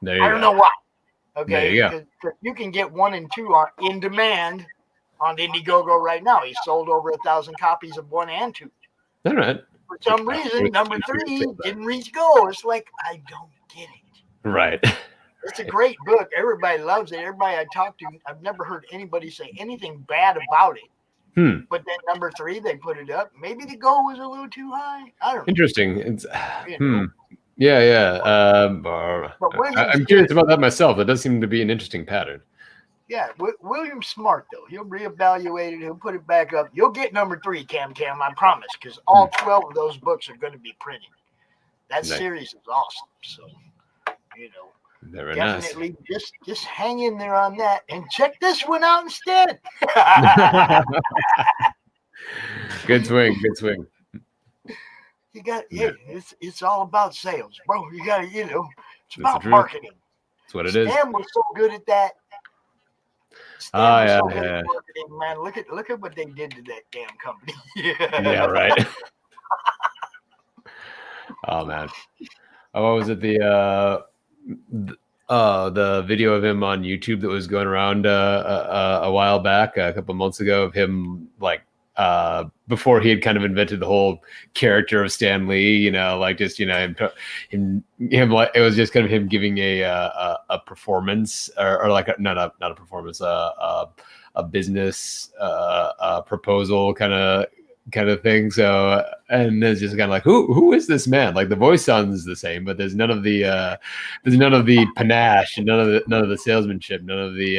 I don't know why. Okay, there you go. Because you can get 1 and 2 in demand on Indiegogo right now. He sold over 1,000 copies of 1 and 2. All right. For some reason, number 3 didn't reach goal. It's like, I don't get it. Right. It's a great book. Everybody loves it. Everybody I talk to, I've never heard anybody say anything bad about it. But then number 3, they put it up. Maybe the goal was a little too high. I don't know. Interesting. It's Yeah. I'm curious about that myself. It does seem to be an interesting pattern. Yeah, William's smart though. He'll reevaluate it. He'll put it back up. You'll get number 3, Cam. I promise, because all 12 of those books are going to be printed. That series is awesome. So, Very definitely just hang in there on that and check this one out instead. Good swing. You got it's all about sales, bro. You got to it's about marketing. That's what it is. Stan was so good at that. At marketing, man. Look at what they did to that damn company. Yeah, right. Oh man. Oh, what was it? the video of him on YouTube that was going around a while back, a couple months ago, of him like before he had kind of invented the whole character of Stan Lee, you know, like just, you know, him like it was just kind of him giving a performance or like not a performance, a business proposal kind of thing. So and it's just kind of like who is this man? Like the voice sounds the same, but there's none of the panache and none of the salesmanship, none of the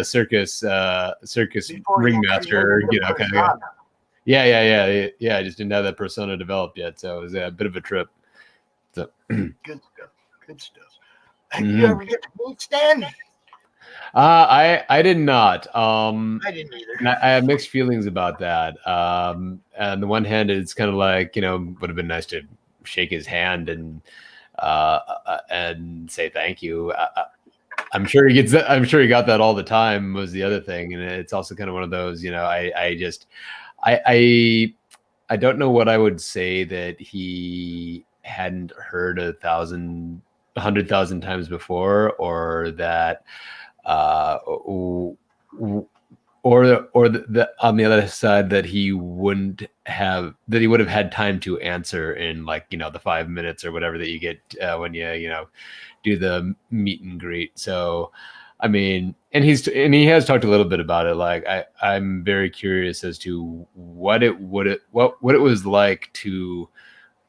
circus Before you ringmaster, created you the know, kind of. persona. Yeah. I just didn't have that persona developed yet, so it was a bit of a trip. So Good stuff. Have you ever get to meet Stan? I did not. I didn't either. And I have mixed feelings about that. On the one hand, it's kind of like, you know, would have been nice to shake his hand and say thank you. I'm sure he gets that. I'm sure he got that all the time. Was the other thing, and it's also kind of one of those. You know, I don't know what I would say that he hadn't heard 100,000 times before, or that. Or the on the other side that he would have had time to answer in, like, you know, the 5 minutes or whatever that you get when you know, do the meet and greet. So I mean, and he has talked a little bit about it. Like I'm very curious as to what it was like to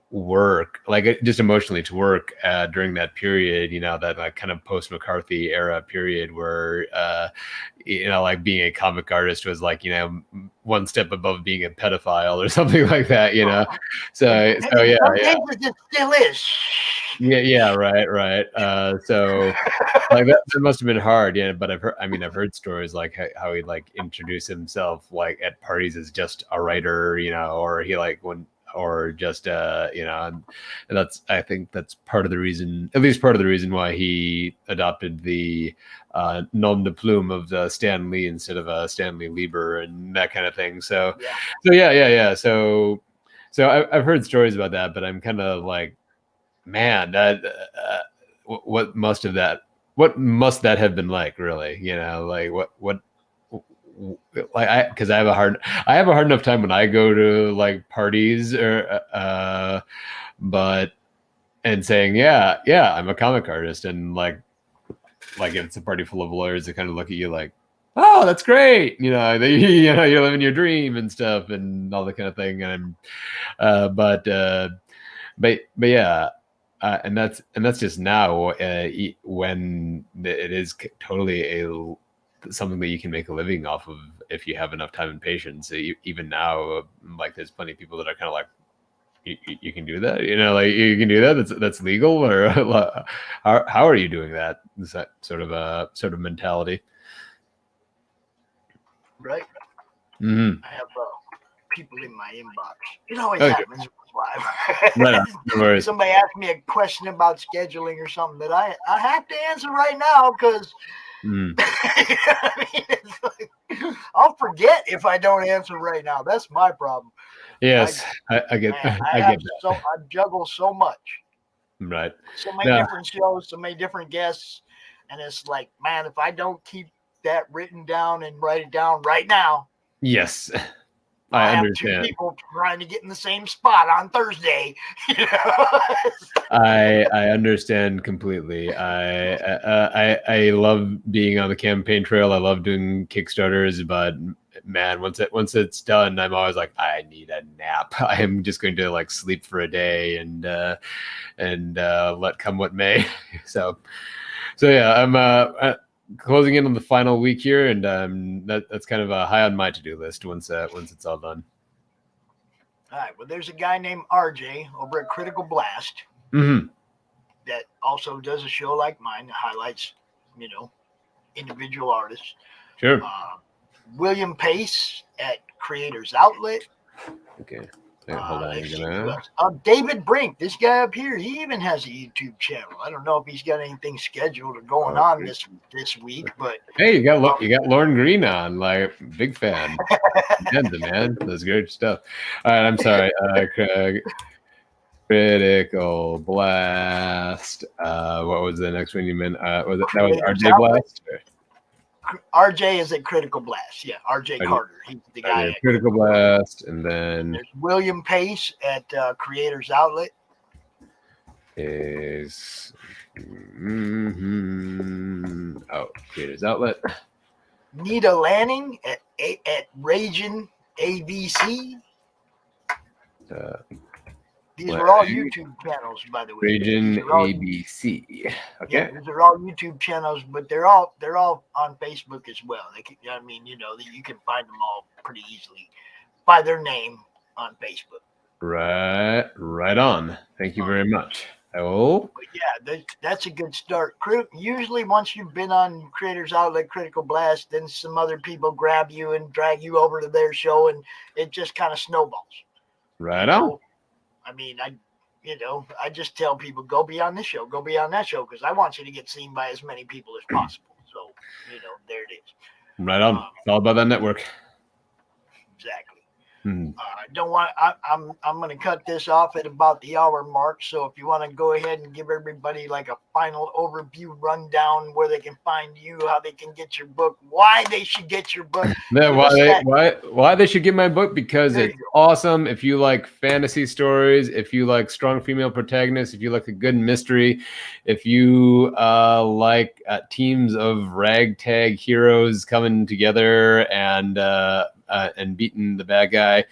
work, like just emotionally to work during that period, you know, that like kind of post McCarthy era period where you know, like being a comic artist was like, you know, one step above being a pedophile or something like that, you know. So yeah, it still is. Yeah, right. So like that must have been hard, yeah. But I've heard stories like how he like introduced himself like at parties as just a writer, you know, or he like or just you know, and I think that's part of the reason, at least part of the reason why he adopted the nom de plume of Stan Lee instead of Stanley Lieber and that kind of thing. So yeah. So I've heard stories about that, but I'm kind of like, man, that what must that have been like, really, you know, like what like because I have a hard enough time when I go to like parties or but and saying yeah I'm a comic artist, and like if it's a party full of lawyers that kind of look at you like, oh, that's great, you know, you know, you're living your dream and stuff and all that kind of thing. And but yeah. And that's just now when it is totally something that you can make a living off of if you have enough time and patience. Even now, like there's plenty of people that are kind of like, you can do that, you know, like you can do that. That's legal, or how are you doing that? Is that sort of mentality? Right. Mm-hmm. I have people in my inbox. It always happens. Right. No worries. Somebody asked me a question about scheduling or something that I have to answer right now because you know what I mean? It's like, I'll forget if I don't answer right now. That's my problem. Yes, I get that. I juggle so much. Right. So many different shows, so many different guests, and it's like, man, if I don't keep that written down and write it down right now. Yes. I understand. Have two people trying to get in the same spot on Thursday. You know? I understand completely. I love being on the campaign trail. I love doing Kickstarters, but man, once it's done, I'm always like, I need a nap. I am just going to like sleep for a day and let come what may. So yeah, I'm closing in on the final week here, and that's kind of high on my to-do list once it's all done. All right. Well, there's a guy named RJ over at Critical Blast that also does a show like mine that highlights, you know, individual artists. Sure. William Pace at Creators Outlet. Okay. Hold on. David Brink, this guy up here, he even has a YouTube channel. I don't know if he's got anything scheduled or going on this week, but hey, you got Lauren Green on, like, big fan. Man, that's great stuff. All right, I'm sorry. Critical Blast. What was the next one you meant? Was it that was Creators RJ Outlet. Blast? RJ is at Critical Blast. Yeah, RJ Carter. He's the guy at Critical Blast, and then There's William Pace at Creators Outlet. Is Creators Outlet. Nita Lanning at Ragin ABC. These are all YouTube channels, by the way. Ragin ABC. Okay. Yeah, these are all YouTube channels, but they're all on Facebook as well. They can, I mean, you can find them all pretty easily by their name on Facebook. Right on. Thank you very much. Oh. Yeah, that's a good start. Usually, once you've been on Creators Outlet, Critical Blast, then some other people grab you and drag you over to their show, and it just kind of snowballs. Right on. I mean, I just tell people, go be on this show, go be on that show, because I want you to get seen by as many people as possible. So, there it is. Right on. It's all about that network. Exactly. Hmm. I don't want. I'm going to cut this off at about the hour mark. So if you want to go ahead and give everybody like a final overview rundown where they can find you, how they can get your book, why they should get your book. Why they should get my book? Because it's awesome. If you like fantasy stories, if you like strong female protagonists, if you like a good mystery, if you like teams of ragtag heroes coming together and beating the bad guy,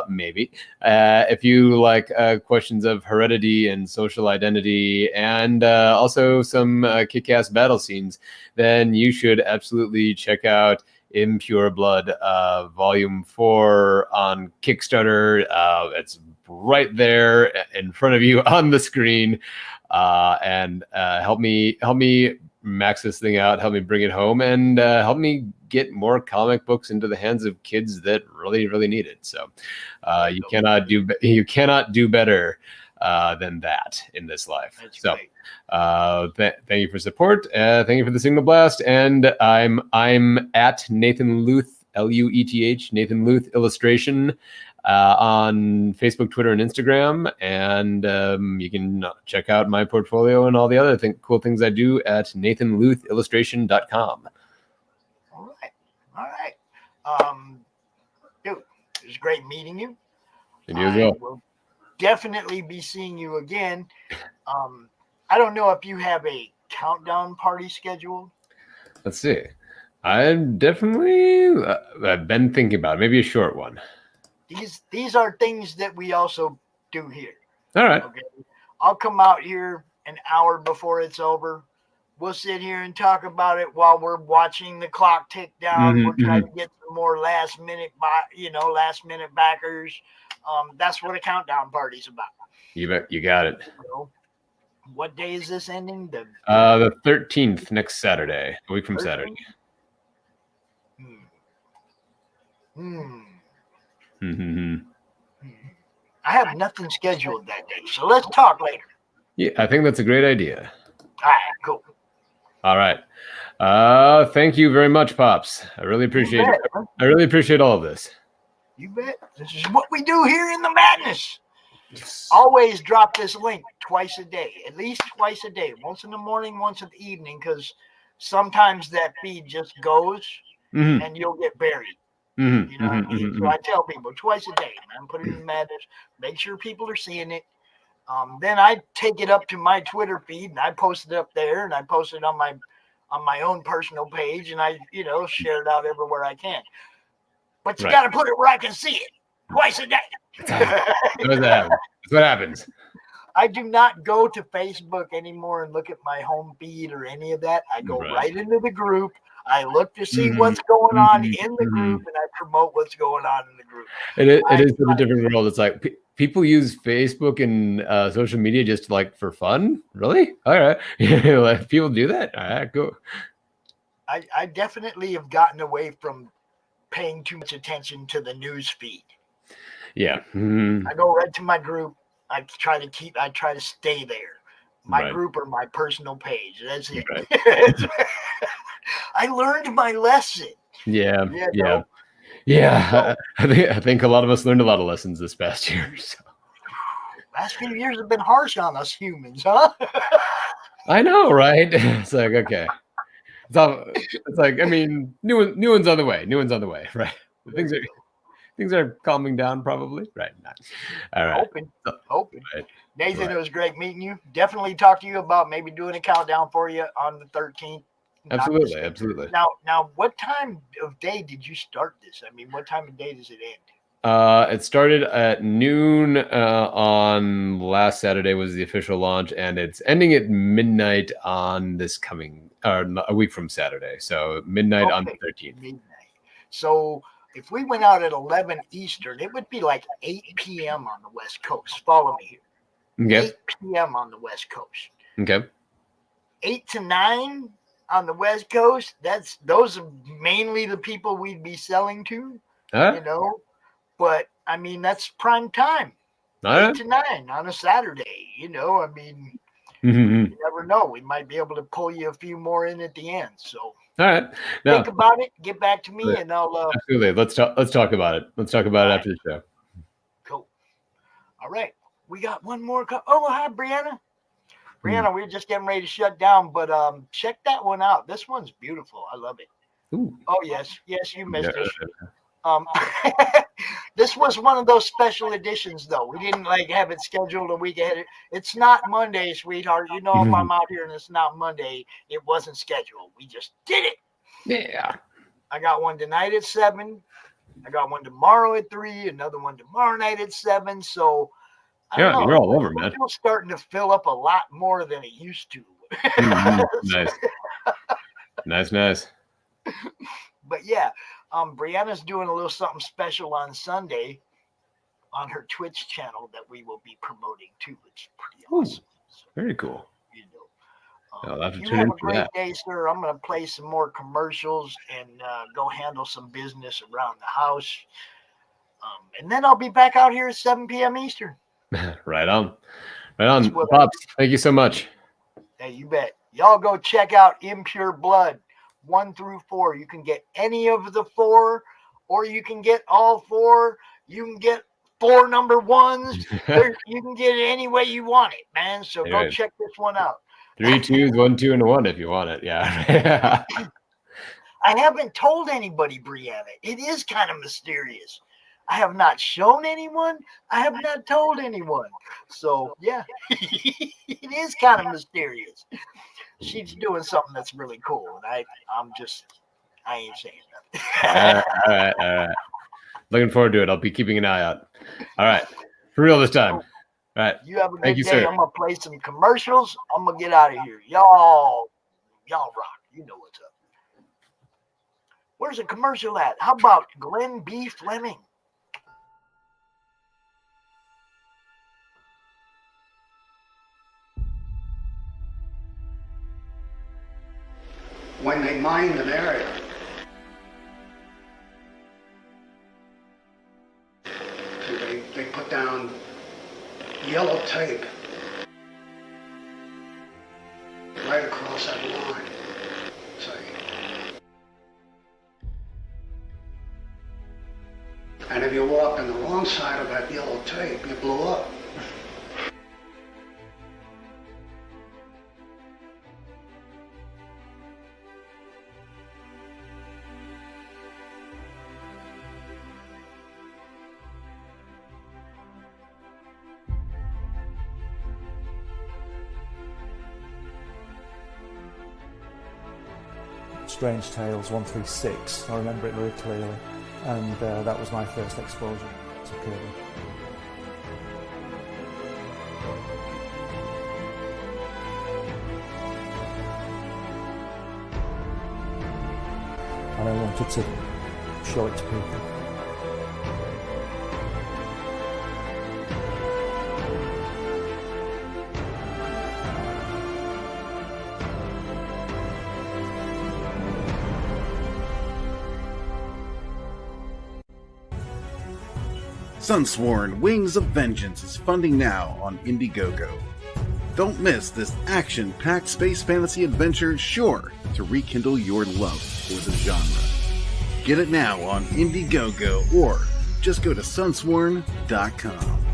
maybe. If you like questions of heredity and social identity, and also some kick-ass battle scenes, then you should absolutely check out Impure Blood Volume 4 on Kickstarter. It's right there in front of you on the screen. And help me max this thing out, help me bring it home, and help me get more comic books into the hands of kids that really, really need it. So you cannot do better than that in this life. That's so great. Thank you for support. Thank you for the Signal Blast. And I'm at Nathan Lueth, Lueth, Nathan Lueth Illustration, on Facebook, Twitter, and Instagram. And you can check out my portfolio and all the other cool things I do at nathanluethillustration.com. All right. Dude, it was great meeting you. And you as well. Will definitely be seeing you again. I don't know if you have a countdown party scheduled. Let's see. I've definitely I've been thinking about it. Maybe a short one. These are things that we also do here. All right. Okay. I'll come out here an hour before it's over. We'll sit here and talk about it while we're watching the clock tick down. We'll try to get some more last minute backers. That's what a countdown party's about. You bet. You got it. So, what day is this ending? The 13th, next Saturday, a week from 13th? Saturday. I have nothing scheduled that day, so let's talk later. Yeah, I think that's a great idea. All right, cool. All right. Thank you very much, Pops. I really appreciate it. I really appreciate all of this. You bet. This is what we do here in the madness. Always drop this link twice a day, at least twice a day, once in the morning, once in the evening, because sometimes that feed just goes and you'll get buried. You know what I mean? So I tell people twice a day, man, put it in the madness, make sure people are seeing it. Then I take it up to my Twitter feed and I post it up there, and I post it on my own personal page, and I share it out everywhere I can. But you got to put it where I can see it twice a day. That's what happens. I do not go to Facebook anymore and look at my home feed or any of that. I go right into the group. I look to see what's going on in the group, and I promote what's going on in the group. It is a different world. It's like people use Facebook and social media just like for fun. Really? All right. Like, people do that. All right, cool. I definitely have gotten away from paying too much attention to the news feed. Yeah. I go right to my group. I try to stay there. My group or my personal page. That's it. Right. I learned my lesson. Yeah. I think a lot of us learned a lot of lessons this past year. So. Last few years have been harsh on us humans, huh? I know, right? It's like, okay. It's like, I mean, new one's on the way. New one's on the way, right? Things are calming down, probably. Right. Nice. All right. Hoping. Right. Nathan, it was great meeting you. Definitely talk to you about maybe doing a countdown for you on the 13th. Absolutely. Now, what time of day did you start this? I mean, what time of day does it end? It started at noon on last Saturday was the official launch, and it's ending at midnight on this coming a week from Saturday. So midnight on the 13th. Midnight. So if we went out at 11 Eastern, it would be like 8 p.m. on the West Coast. Follow me here. Okay. 8 p.m. on the West Coast. Okay. 8 to 9 on the West Coast. Those are mainly the people we'd be selling to, you know. But I mean, that's prime time. 8 to 9 on a Saturday. You know, I mean, you never know. We might be able to pull you a few more in at the end. So, all right, think about it. Get back to me, and I'll. Absolutely. Let's talk about it. Let's talk about it after the show. Cool. All right, we got one more. Oh, hi, Brianna. Brianna, we're just getting ready to shut down, but check that one out. This one's beautiful. I love it. Ooh. Oh yes, you missed it. This was one of those special editions, though. We didn't have it scheduled a week ahead. It's not Monday, sweetheart. You know, if I'm out here and it's not Monday, it wasn't scheduled. We just did it. Yeah. I got one tonight at 7. I got one tomorrow at 3. Another one tomorrow night at 7. So, yeah, you're all over, man. It's starting to fill up a lot more than it used to. Nice. But yeah. Brianna's doing a little something special on Sunday on her Twitch channel that we will be promoting too. It's pretty awesome. So, very cool. You know, I'll have to you tune have in a for great that. day, sir. I'm going to play some more commercials and go handle some business around the house. And then I'll be back out here at 7 p.m. Eastern. Right on. Pops, thank you so much. Hey, you bet. Y'all go check out Impure Blood 1 through 4. You can get any of the 4, or you can get all 4. You can get 4 number 1s. You can get it any way you want it, man. So go check this one out. 3 2s, 1 2 and a 1 if you want it. Yeah. I haven't told anybody, Brianna. It is kind of mysterious. I have not shown anyone. I have not told anyone. So yeah, it is kind of mysterious. She's doing something that's really cool, and I ain't saying nothing. All right. Looking forward to it. I'll be keeping an eye out. All right, for real this time. All right. You have a good Thank you, day. sir. I'm gonna play some commercials. I'm gonna get out of here. Y'all rock. You know what's up. Where's the commercial at? How about Glenn B. Fleming? When they mined an area, they put down yellow tape right across that line. See? And if you walked on the wrong side of that yellow tape, you blew up. Strange Tales 136. I remember it very clearly, and that was my first exposure to Kirby. And I wanted to show it to people. Sunsworn Wings of Vengeance is funding now on Indiegogo. Don't miss this action-packed space fantasy adventure sure to rekindle your love for the genre. Get it now on Indiegogo or just go to sunsworn.com.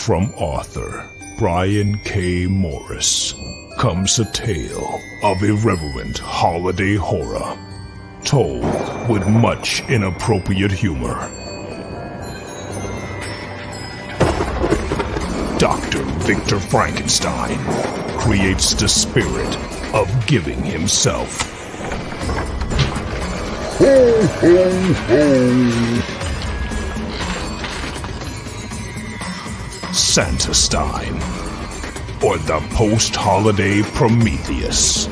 From author Brian K. Morris comes a tale of irreverent holiday horror, told with much inappropriate humor. Dr. Victor Frankenstein creates the spirit of giving himself. Ho, ho, ho. Santastine, or the post-holiday Prometheus.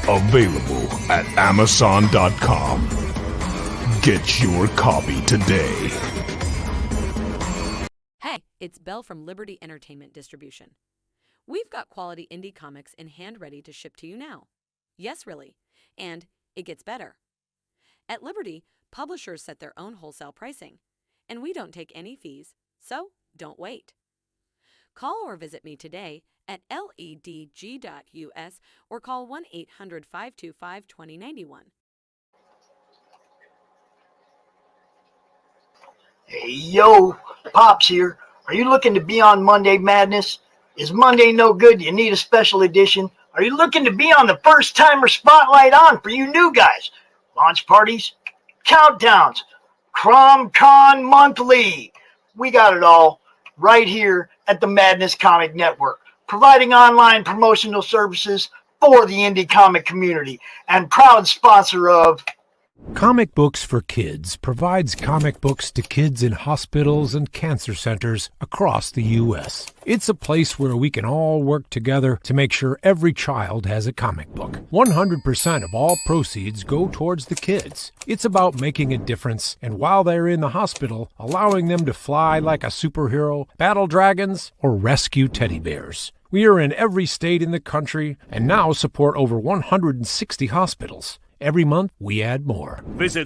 Available at Amazon.com. Get your copy today. Hey, it's Belle from Liberty Entertainment Distribution. We've got quality indie comics in hand ready to ship to you now. Yes, really. And it gets better. At Liberty, publishers set their own wholesale pricing, and we don't take any fees, so don't wait. Call or visit me today at ledg.us or call 1-800-525-2091. Hey, yo, Pops here. Are you looking to be on Monday Madness? Is Monday no good? You need a special edition? Are you looking to be on the first timer spotlight on for you new guys? Launch parties, countdowns, CromCon Monthly. We got it all right here at the Madness Comic Network, providing online promotional services for the indie comic community and proud sponsor of Comic Books for Kids provides comic books to kids in hospitals and cancer centers across the U.S. It's a place where we can all work together to make sure every child has a comic book. 100% of all proceeds go towards the kids. It's about making a difference, and while they're in the hospital, allowing them to fly like a superhero, battle dragons, or rescue teddy bears. We are in every state in the country and now support over 160 hospitals. Every month, we add more. Visit